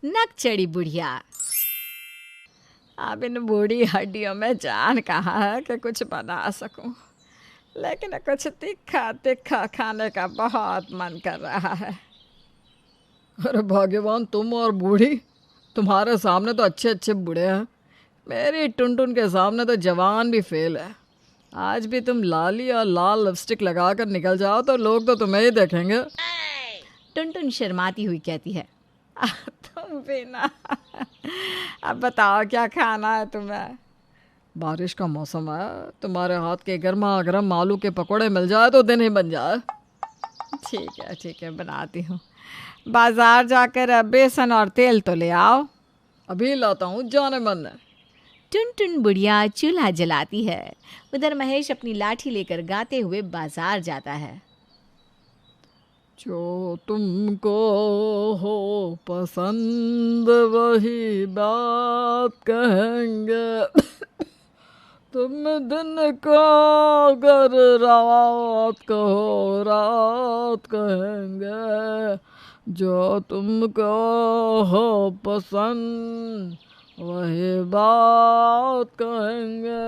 नक चढ़ी बुढ़िया। अब इन बूढ़ी हड्डियों में जान कहाँ है कि कुछ बना सकूं, लेकिन कुछ तीखा तीखा खाने का बहुत मन कर रहा है। अरे भाग्यवान तुम और बूढ़ी, तुम्हारे सामने तो अच्छे अच्छे बूढ़े हैं, मेरी टुनटुन के सामने तो जवान भी फेल है। आज भी तुम लाली और लाल लिपस्टिक लगाकर निकल जाओ तो लोग तो तुम्हें ही देखेंगे। टुनटुन शर्माती हुई कहती है, तुम भी ना। अब बताओ क्या खाना है तुम्हें? बारिश का मौसम है, तुम्हारे हाथ के गर्मा गर्म आलू के पकोड़े मिल जाए तो दिन ही बन जाए। ठीक है बनाती हूँ। बाजार जाकर बेसन और तेल तो ले आओ। अभी लाता हूँ, जाने मन है। टुनटुन बुढ़िया चूल्हा जलाती है। उधर महेश अपनी लाठी लेकर गाते हुए बाजार जाता है। जो तुमको हो पसंद वही बात कहेंगे, तुम दिन को अगर रात कहो रात कहेंगे। जो तुमको हो पसंद वही बात कहेंगे।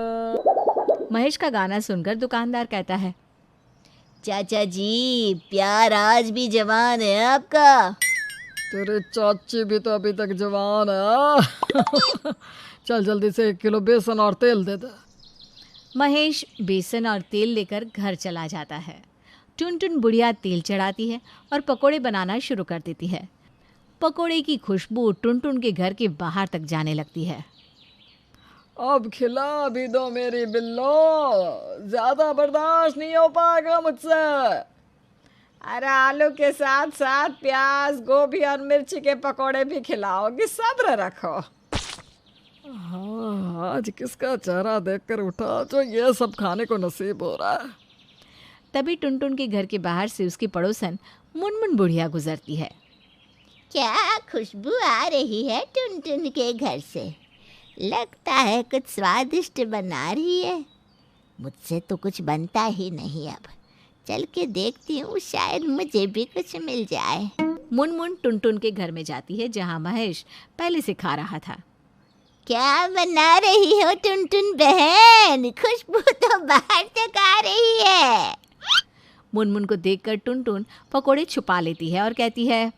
महेश का गाना सुनकर दुकानदार कहता है, चाचा जी प्यार आज भी जवान है आपका। तेरे चाची भी तो अभी तक जवान है। चल जल्दी से 1 किलो बेसन और तेल दे दे। महेश बेसन और तेल लेकर घर चला जाता है। टुनटुन बुढ़िया तेल चढ़ाती है और पकोड़े बनाना शुरू कर देती है। पकोड़े की खुशबू टुनटुन के घर के बाहर तक जाने लगती है। अब खिला भी दो मेरी बिल्लो, ज्यादा बर्दाश्त नहीं हो पाएगा मुझसे। अरे आलू के साथ साथ प्याज, गोभी और मिर्ची के पकोड़े भी खिलाओगी, सब्र रखो। हाँ, आज किसका चेहरा देखकर उठा जो ये सब खाने को नसीब हो रहा है। तभी टुनटुन के घर के बाहर से उसकी पड़ोसन मुनमुन बुढ़िया गुजरती है। क्या खुशबू आ रही है टुनटुन के घर से? लगता है कुछ स्वादिष्ट बना रही है। मुझसे तो कुछ बनता ही नहीं। अब चल के देखती हूँ, शायद मुझे भी कुछ मिल जाए। मुनमुन टुनटुन के घर में जाती है जहाँ महेश पहले से खा रहा था। क्या बना रही हो टुनटुन बहन? खुशबू तो बाहर तक आ रही है। मुनमुन को देखकर टुनटुन पकोड़े छुपा लेती है और कहती है,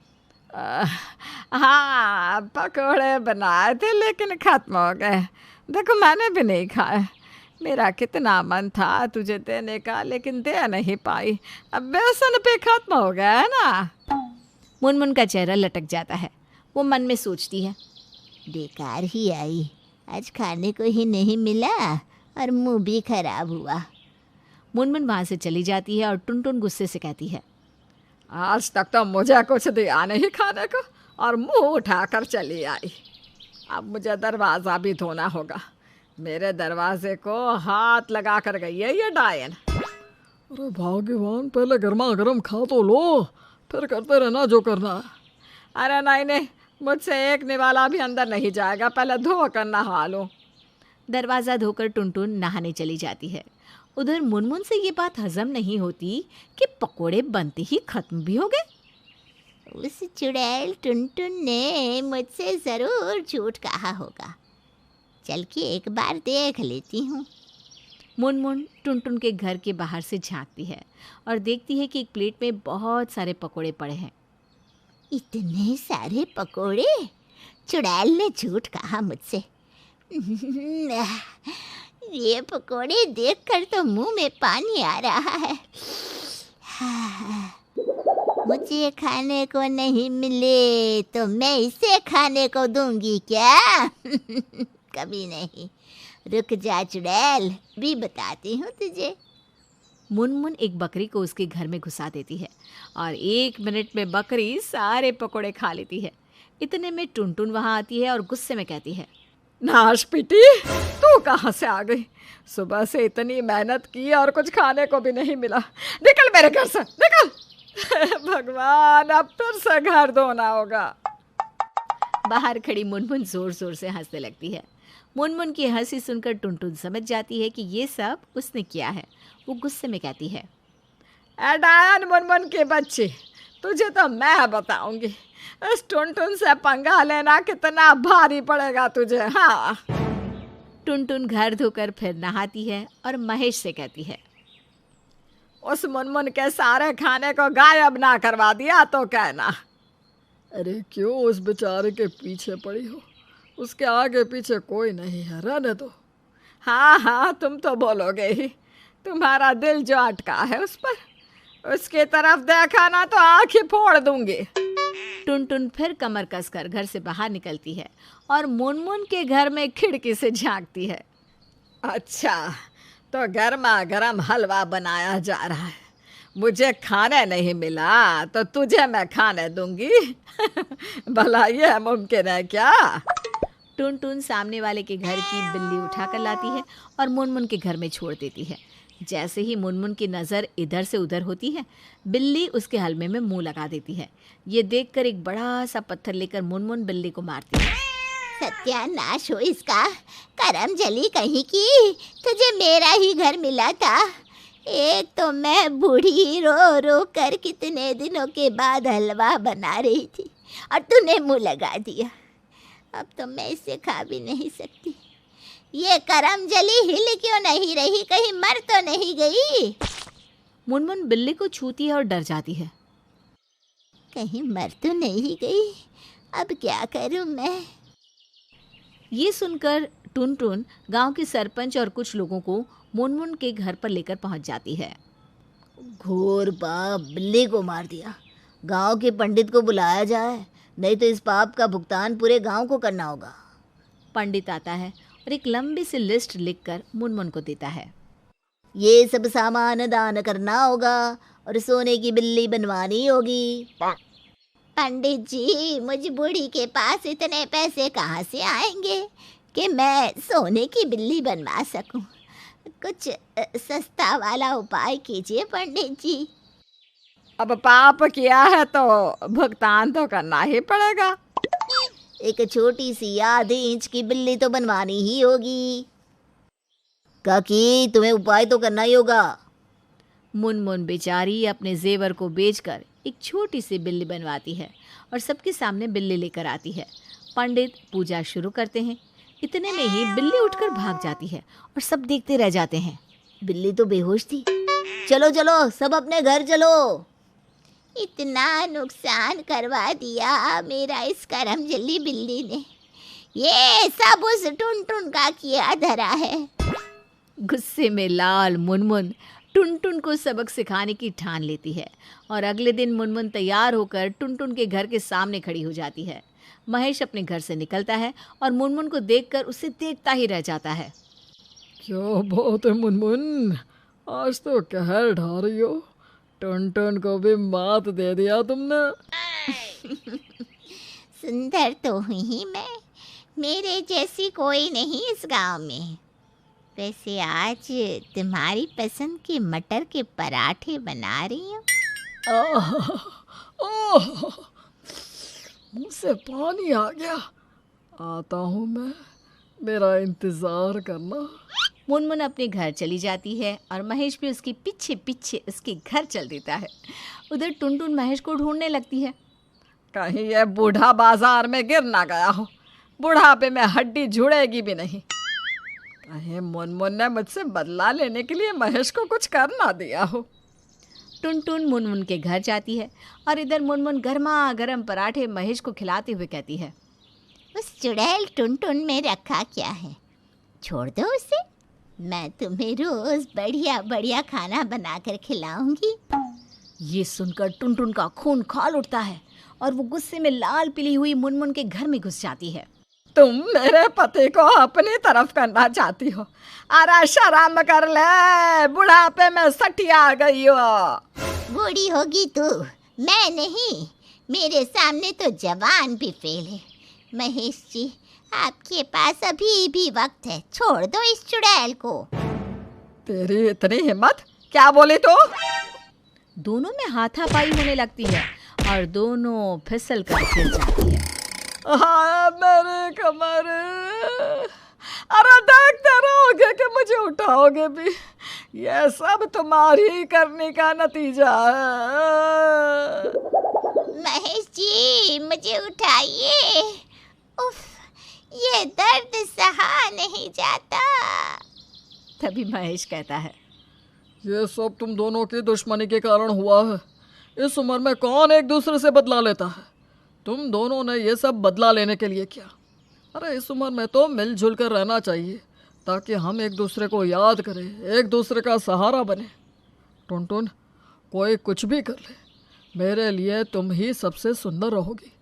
हाँ पकोड़े बनाए थे लेकिन खत्म हो गए। देखो मैंने भी नहीं खाए। मेरा कितना मन था तुझे देने का, लेकिन दे नहीं पाई। अब बेसन पे खत्म हो गया है ना। मुनमुन का चेहरा लटक जाता है। वो मन में सोचती है, बेकार ही आई, आज खाने को ही नहीं मिला और मुंह भी खराब हुआ। मुनमुन वहाँ से चली जाती है और टुनटुन गुस्से से कहती है, आज तक तो मुझे कुछ दिया नहीं खाने को और मुंह उठाकर चली आई। अब मुझे दरवाज़ा भी धोना होगा। मेरे दरवाजे को हाथ लगा कर गई है ये डायन। अरे भाग्यवान, पहले गर्मा गर्म खा तो लो, फिर करते रहना जो करना है। अरे नहीं, मुझसे एक निवाला भी अंदर नहीं जाएगा, पहले धो कर नहा लो। दरवाज़ा धोकर टुनटुन नहाने चली जाती है। उधर मुनमुन से ये बात हजम नहीं होती कि पकोड़े बनते ही खत्म भी हो गए। उस चुड़ैल टुनटुन ने मुझसे ज़रूर झूठ कहा होगा। चल के एक बार देख लेती हूँ। मुनमुन टुनटुन के घर के बाहर से झांकती है और देखती है कि एक प्लेट में बहुत सारे पकोड़े पड़े हैं। इतने सारे पकोड़े? चुड़ैल ने झूठ कहा मुझसे। ये पकोड़े देखकर तो मुंह में पानी आ रहा है। मुझे खाने को नहीं मिले तो मैं इसे खाने को दूंगी क्या? कभी नहीं। रुक जा चुड़ैल, भी बताती हूँ तुझे। मुनमुन एक बकरी को उसके घर में घुसा देती है और 1 मिनट में बकरी सारे पकोड़े खा लेती है। इतने में टुनटुन वहाँ आती है और गुस्से में कहती है, नाश पीटी, तू कहाँ से आ गई? सुबह से इतनी मेहनत की और कुछ खाने को भी नहीं मिला। निकल मेरे घर से, निकल। भगवान, अब फिर से घर धोना होगा। बाहर खड़ी मुनमुन जोर जोर से हंसने लगती है। मुनमुन की हंसी सुनकर टुनटुन समझ जाती है कि ये सब उसने किया है। वो गुस्से में कहती है, एडान मुनमुन की बच्ची, तुझे तो मैं बताऊंगी, इस टुनटुन से पंगा लेना कितना भारी पड़ेगा तुझे। हाँ। टुनटुन घर धोकर फिर नहाती है और महेश से कहती है, उस मुनमुन के सारे खाने को गायब ना करवा दिया तो कहना। अरे क्यों उस बेचारे के पीछे पड़ी हो? उसके आगे पीछे कोई नहीं है, रहने दो। हाँ हाँ, तुम तो बोलोगे ही, तुम्हारा दिल जो अटका है उस पर, उसकी तरफ देखा ना तो आँख ही फोड़ दूंगी। टुनटुन फिर कमर कसकर घर से बाहर निकलती है और मुनमुन के घर में खिड़की से झांकती है। अच्छा, तो गर्मा गर्म हलवा बनाया जा रहा है, मुझे खाने नहीं मिला तो तुझे मैं खाने दूंगी। भला ये मुमकिन है क्या? टुनटुन सामने वाले के घर की बिल्ली उठाकर लाती है और मुनमुन के घर में छोड़ देती है। जैसे ही मुनमुन की नज़र इधर से उधर होती है, बिल्ली उसके हलवे में मुंह लगा देती है। ये देखकर एक बड़ा सा पत्थर लेकर मुनमुन बिल्ली को मारती है। सत्यानाश हो इसका, करम जली कहीं की, तुझे मेरा ही घर मिला था। एक तो मैं बूढ़ी रो रो कर कितने दिनों के बाद हलवा बना रही थी और तूने मुंह लगा दिया। अब तो मैं इसे खा भी नहीं सकती। ये करम जली हिल क्यों नहीं रही, कहीं मर तो नहीं गई? मुनमुन बिल्ली को छूती है और डर जाती है। कहीं मर तो नहीं गई, अब क्या करूं मैं? ये सुनकर टुनटुन गांव के सरपंच और कुछ लोगों को मुनमुन के घर पर लेकर पहुंच जाती है। घोर पाप, बिल्ली को मार दिया। गांव के पंडित को बुलाया जाए, नहीं तो इस पाप का भुगतान पूरे गांव को करना होगा। पंडित आता है और एक लंबी सी लिस्ट लिखकर मुनमुन को देता है। ये सब सामान दान करना होगा और सोने की बिल्ली बनवानी होगी। पंडित जी, मुझ बूढ़ी के पास इतने पैसे कहाँ से आएंगे कि मैं सोने की बिल्ली बनवा सकूं? कुछ सस्ता वाला उपाय कीजिए पंडित जी। अब पाप किया है तो भुगतान तो करना ही पड़ेगा। एक छोटी सी आधे इंच की बिल्ली तो बनवानी ही होगी। काकी, तुम्हें उपाय तो करना ही होगा। मुनमुन बेचारी अपने जेवर को बेचकर एक छोटी सी बिल्ली बनवाती है और सबके सामने बिल्ली लेकर आती है। पंडित पूजा शुरू करते हैं। इतने में ही बिल्ली उठकर भाग जाती है और सब देखते रह जाते हैं। बिल्ली तो बेहोश थी। चलो चलो, सब अपने घर चलो। इतना नुकसान करवा दिया मेरा इस करमजली बिल्ली ने। ये सब उस टुनटुन का किया धरा है। गुस्से में लाल मुनमुन टुनटुन को सबक सिखाने की ठान लेती है और अगले दिन मुनमुन तैयार होकर टुनटुन के घर के सामने खड़ी हो जाती है। महेश अपने घर से निकलता है और मुनमुन को देखकर उसे देखता ही रह जाता है। क्यों बहुत है मुनमुन, आज तो कहर ढा रही हो। टुनटुन को भी मात दे दिया तुमने। सुंदर तो हुई ही मैं, मेरे जैसी कोई नहीं इस गांव में। वैसे आज तुम्हारी पसंद के मटर के पराठे बना रही हूँ। मुंह से पानी आ गया। आता हूँ मैं, मेरा इंतजार करना। मुनमुन अपने घर चली जाती है और महेश भी उसके पीछे पीछे उसके घर चल देता है। उधर टुनटुन महेश को ढूंढने लगती है। कहीं ये बूढ़ा बाजार में गिर ना गया हो, बुढ़ापे में हड्डी जुड़ेगी भी नहीं। कहीं मुनमुन ने मुझसे बदला लेने के लिए महेश को कुछ कर ना दिया हो। टुनटुन मुनमुन के घर जाती है और इधर मुनमुन गर्मा गर्म पराठे महेश को खिलाते हुए कहती है, उस चुड़ैल टुनटुन में रखा क्या है, छोड़ दो उसे। मैं तुम्हें रोज बढ़िया बढ़िया खाना बनाकर खिलाऊंगी। ये सुनकर टुनटुन का खून खौल उठता है और वो गुस्से में लाल पीली हुई मुनमुन के घर में घुस जाती है। तुम मेरे पति को अपनी तरफ करना चाहती हो? अरे शर्म कर ले, बुढ़ापे में सठिया गई हो। बूढ़ी होगी तू, मैं नहीं। मेरे सामने तो जवान भी फेल है। महेश जी, आपके पास अभी भी वक्त है, छोड़ दो इस चुड़ैल को। तेरी इतनी हिम्मत, क्या बोली तू? दोनों में हाथापाई होने लगती है और दोनों फिसल कर गिर जाती है। हाँ, मेरे कमर। अरे देखते रहोगे कि मुझे उठाओगे भी। ये सब तुम्हारी करने का नतीजा है। जी मुझे उठाइए। उफ, ये दर्द सहा नहीं जाता। तभी महेश कहता है, ये सब तुम दोनों की दुश्मनी के कारण हुआ है। इस उम्र में कौन एक दूसरे से बदला लेता है? तुम दोनों ने ये सब बदला लेने के लिए किया। अरे इस उम्र में तो मिलजुल कर रहना चाहिए ताकि हम एक दूसरे को याद करें, एक दूसरे का सहारा बने। टुनटुन, कोई कुछ भी कर ले, मेरे लिए तुम ही सबसे सुंदर रहोगी।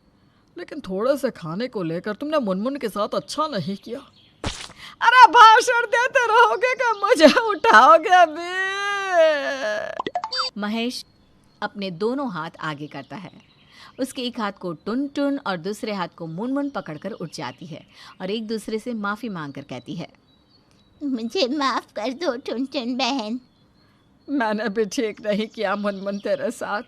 लेकिन थोड़े से खाने को लेकर तुमने मुनमुन के साथ अच्छा नहीं किया। अरे भाषण देते रहोगे कि मुझे उठाओगे अभी? महेश अपने दोनों हाथ आगे करता है। उसके एक हाथ को टुनटुन और दूसरे हाथ को मुनमुन पकड़कर उठ जाती है और एक दूसरे से माफ़ी मांगकर कहती है, मुझे माफ कर दो टुनटुन बहन। मैंने भी ठीक नहीं किया मुनमुन तेरे साथ।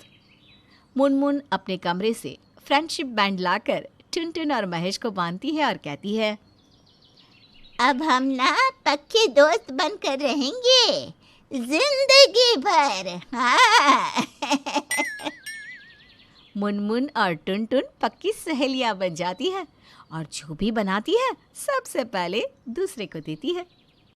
मुनमुन अपने कमरे से फ्रेंडशिप बैंड लाकर टुनटुन और महेश को बांधती है और कहती है, अब हम ना पक्के दोस्त बनकर रहेंगे जिंदगी भर। हाँ। मुनमुन और टुनटुन पक्की सहेलियां बन जाती है और जो भी बनाती है सबसे पहले दूसरे को देती है।